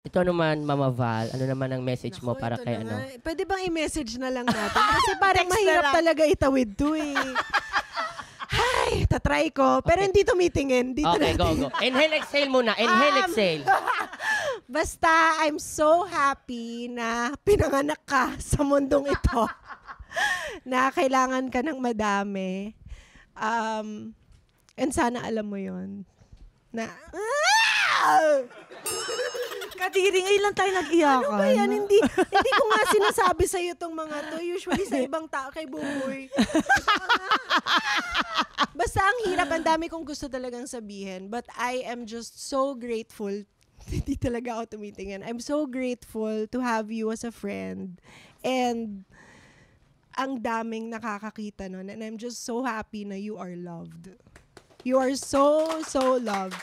Ito naman, Mama Val, ano naman ang message mo para kay ano? Pwede bang i-message na lang natin? Kasi parang Text mahirap na lang. talaga itawid to eh. Ay, tatry ko. Pero hindi tumitingin. Okay, go. Inhale, exhale muna. Inhale, exhale. Basta, I'm so happy na pinanganak ka sa mundong ito. Na kailangan ka ng madami. And sana alam mo yon na... Kadiri, ngayon lang tayo nag-iyakan. Ano ba yan? Hindi ko nga sinasabi sa'yo itong mga to. Usually sa ibang tao kay Buboy. Basta ang hirap. Ang dami kong gusto talagang sabihin. But I am just so grateful. Hindi talaga ako tumitingin. I'm so grateful to have you as a friend. And ang daming nakakakita nun. And I'm just so happy na you are loved. You are so, so loved.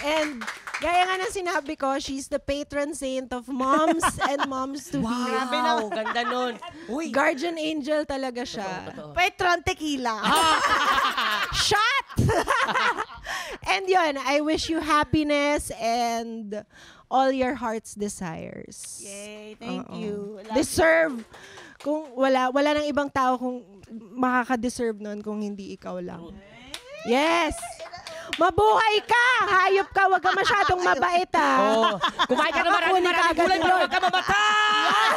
And gaya nga ng sinabi ko, she's the patron saint of moms and moms to be. Wow, ganda nun. Uy. Guardian angel talaga siya. Totoo. Petron Tequila. Shot! And yun, I wish you happiness and all your heart's desires. Yay, thank Oo. you. Deserve. Kung wala nang ibang tao kung makaka-deserve nun kung hindi ikaw lang. Yes! Mabuhay ka! Hayop ka! Huwag ka masyadong mabait, ha? Oh, kumain ka na maraming Kukunin ka agad gulay yun. para wag ka mamatay!